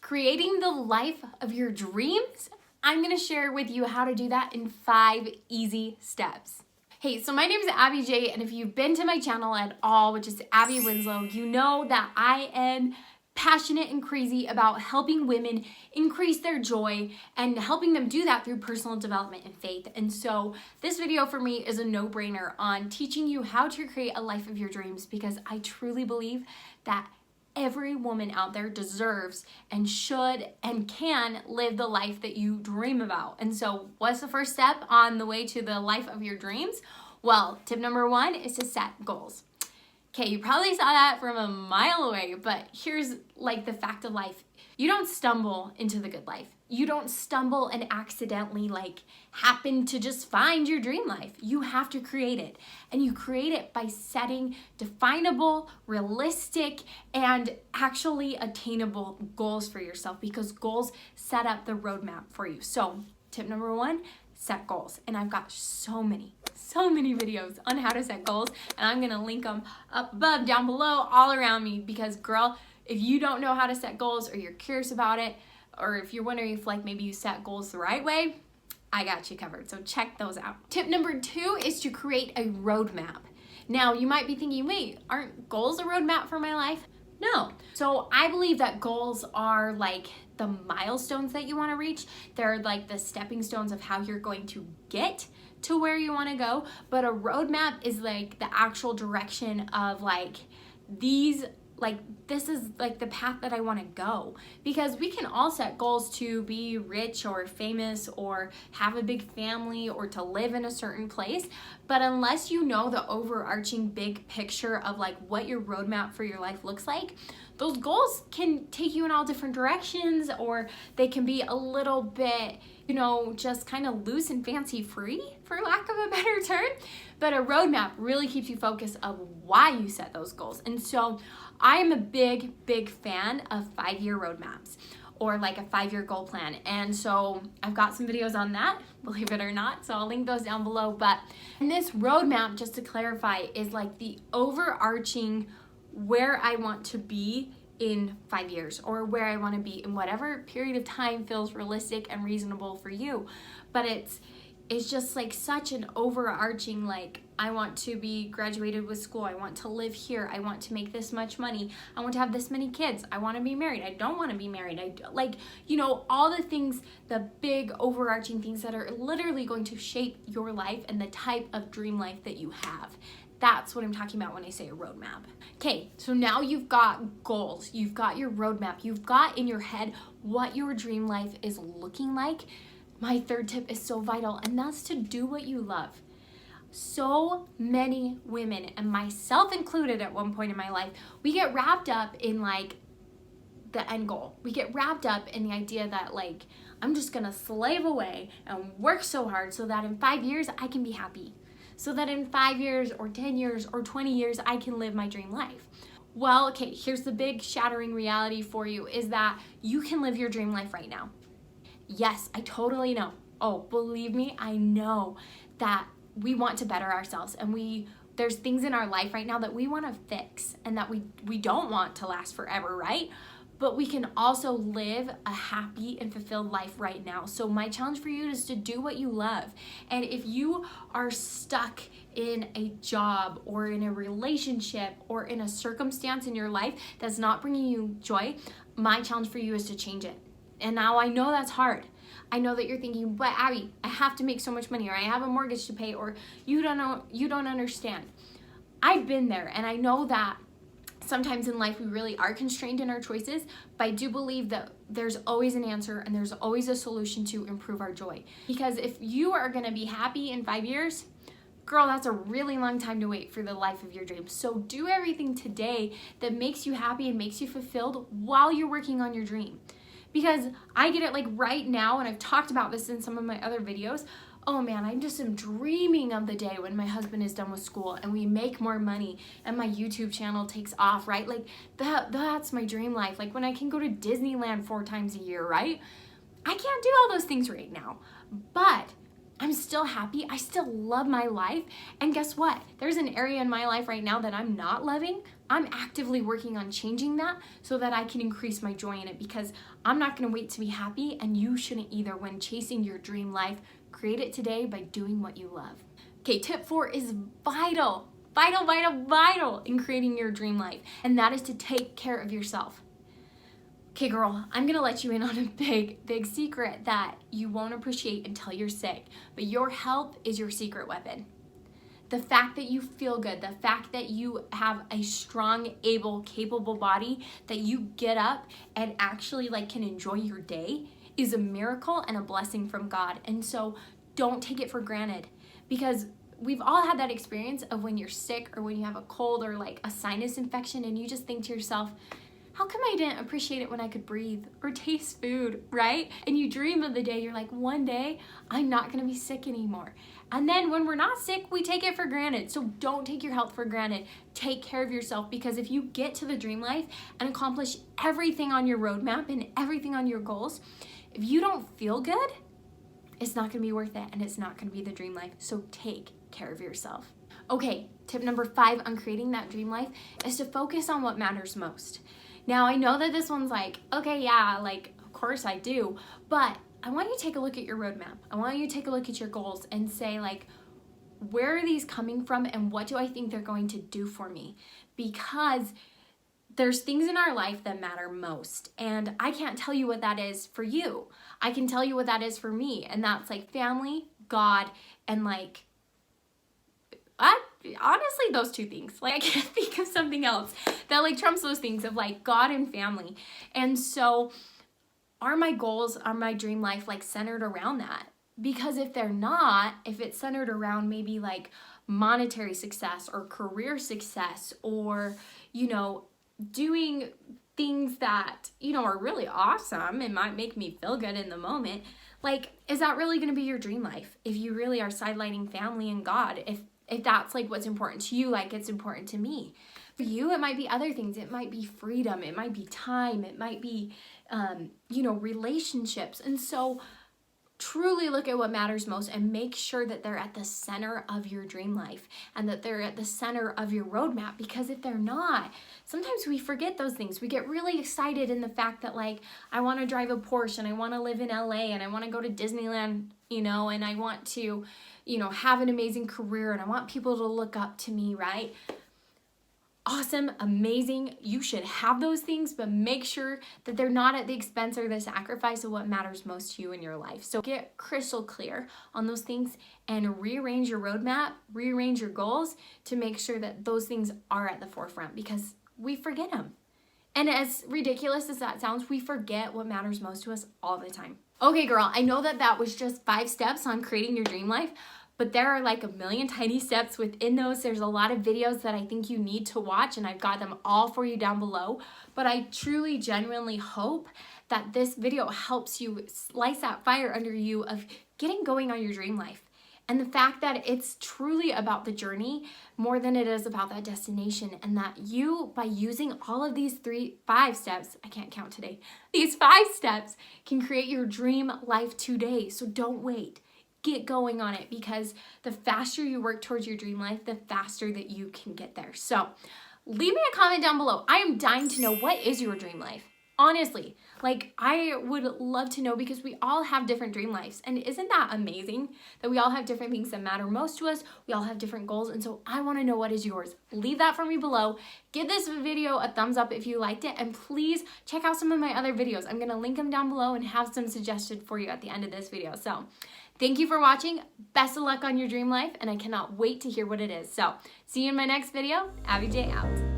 Creating the life of your dreams? I'm gonna share with you how to do that in 5 easy steps. Hey, so my name is Abby J, and if you've been to my channel at all, which is Abby Winslow, you know that I am passionate and crazy about helping women increase their joy and helping them do that through personal development and faith. And so this video for me is a no-brainer on teaching you how to create a life of your dreams, because I truly believe that every woman out there deserves and should and can live the life that you dream about. And so what's the first step on the way to the life of your dreams? Well, tip number 1 is to set goals. Okay, you probably saw that from a mile away, but here's like the fact of life. You don't stumble into the good life. You don't stumble and accidentally happen to just find your dream life. You have to create it. And you create it by setting definable, realistic, and actually attainable goals for yourself, because goals set up the roadmap for you. So tip number 1, set goals. And I've got so many videos on how to set goals, and I'm gonna link them up above, down below, all around me, because girl, if you don't know how to set goals, or you're curious about it, or if you're wondering if maybe you set goals the right way, I got you covered. So check those out. Tip number 2 is to create a roadmap. Now you might be thinking, wait, aren't goals a roadmap for my life? No. So I believe that goals are like the milestones that you want to reach. They're like the stepping stones of how you're going to get to where you want to go. But a roadmap is like the actual direction of this is like the path that I want to go. Because we can all set goals to be rich or famous or have a big family or to live in a certain place. But unless you know the overarching big picture of what your roadmap for your life looks like, those goals can take you in all different directions, or they can be a little bit, just kind of loose and fancy free, for lack of a better term. But a roadmap really keeps you focused of why you set those goals. And so I am a big fan of 5-year roadmaps, or a 5-year goal plan. And so I've got some videos on that, believe it or not. So I'll link those down below. But in this roadmap, just to clarify, is the overarching where I want to be in 5 years, or where I want to be in whatever period of time feels realistic and reasonable for you. But it's just such an overarching, I want to be graduated with school, I want to live here, I want to make this much money, I want to have this many kids, I want to be married, I don't want to be married, all the things, the big overarching things that are literally going to shape your life and the type of dream life that you have. That's what I'm talking about when I say a roadmap. Okay, so now you've got goals, you've got your roadmap, you've got in your head what your dream life is looking like. My 3rd tip is so vital, and that's to do what you love. So many women, and myself included at one point in my life, we get wrapped up in the end goal. We get wrapped up in the idea that I'm just gonna slave away and work so hard so that in 5 years I can be happy. So that in 5 years or 10 years or 20 years I can live my dream life. Well, okay, here's the big shattering reality for you, is that you can live your dream life right now. Yes, I totally know. Oh, believe me, I know that we want to better ourselves, and there's things in our life right now that we want to fix and that we don't want to last forever, right? But we can also live a happy and fulfilled life right now. So my challenge for you is to do what you love. And if you are stuck in a job or in a relationship or in a circumstance in your life that's not bringing you joy, my challenge for you is to change it. And now I know that's hard. I know that you're thinking, but Abby, I have to make so much money, or I have a mortgage to pay, or you don't understand. I've been there, and I know that sometimes in life we really are constrained in our choices, but I do believe that there's always an answer and there's always a solution to improve our joy. Because if you are gonna be happy in 5 years, girl, that's a really long time to wait for the life of your dreams. So do everything today that makes you happy and makes you fulfilled while you're working on your dream. Because I get it right now, and I've talked about this in some of my other videos, oh man, I just am dreaming of the day when my husband is done with school and we make more money and my YouTube channel takes off, right? That's my dream life. When I can go to Disneyland 4 times a year, right? I can't do all those things right now. But I'm still happy. I still love my life. And guess what? There's an area in my life right now that I'm not loving. I'm actively working on changing that so that I can increase my joy in it, because I'm not going to wait to be happy, and you shouldn't either when chasing your dream life. Create it today by doing what you love. Okay, tip 4 is vital in creating your dream life, and that is to take care of yourself. Okay, girl, I'm gonna let you in on a big secret that you won't appreciate until you're sick, but your health is your secret weapon. The fact that you feel good, the fact that you have a strong, able, capable body, that you get up and actually can enjoy your day is a miracle and a blessing from God. And so don't take it for granted, because we've all had that experience of when you're sick or when you have a cold or a sinus infection, and you just think to yourself, how come I didn't appreciate it when I could breathe or taste food, right? And you dream of the day you're like, one day I'm not gonna be sick anymore. And then when we're not sick, we take it for granted. So don't take your health for granted. Take care of yourself, because if you get to the dream life and accomplish everything on your roadmap and everything on your goals, if you don't feel good, it's not gonna be worth it, and it's not gonna be the dream life. So take care of yourself. Okay, tip number 5 on creating that dream life is to focus on what matters most. Now, I know that this one's okay, yeah, of course I do, but I want you to take a look at your roadmap. I want you to take a look at your goals and say, where are these coming from, and what do I think they're going to do for me? Because there's things in our life that matter most, and I can't tell you what that is for you. I can tell you what that is for me, and that's family, God, and honestly, those 2 things. I can't think of something else that trumps those things of God and family. And so are my goals, are my dream life centered around that? Because if they're not, if it's centered around maybe monetary success or career success, or doing things that are really awesome and might make me feel good in the moment, is that really going to be your dream life if you really are sidelining family and God? If that's what's important to you, it's important to me. For you, it might be other things. It might be freedom. It might be time. It might be, relationships. And so truly look at what matters most and make sure that they're at the center of your dream life and that they're at the center of your roadmap. Because if they're not, sometimes we forget those things. We get really excited in the fact that I want to drive a Porsche and I want to live in LA and I want to go to Disneyland, and I want to, have an amazing career and I want people to look up to me, right? Awesome, amazing. You should have those things, but make sure that they're not at the expense or the sacrifice of what matters most to you in your life. So get crystal clear on those things and rearrange your roadmap, rearrange your goals to make sure that those things are at the forefront, because we forget them. And as ridiculous as that sounds, we forget what matters most to us all the time. Okay, girl, I know that was just 5 steps on creating your dream life, but there are a million tiny steps within those. There's a lot of videos that I think you need to watch, and I've got them all for you down below. But I truly, genuinely hope that this video helps you slice that fire under you of getting going on your dream life. And the fact that it's truly about the journey more than it is about that destination, and that you, by using all of these 5 steps, I can't count today, these 5 steps can create your dream life today. So don't wait. Get going on it, because the faster you work towards your dream life, the faster that you can get there. So leave me a comment down below. I am dying to know, what is your dream life? Honestly, I would love to know, because we all have different dream lives. And isn't that amazing that we all have different things that matter most to us? We all have different goals. And so I want to know, what is yours? Leave that for me below. Give this video a thumbs up if you liked it. And please check out some of my other videos. I'm going to link them down below and have some suggested for you at the end of this video. So thank you for watching. Best of luck on your dream life. And I cannot wait to hear what it is. So see you in my next video. Abby J out.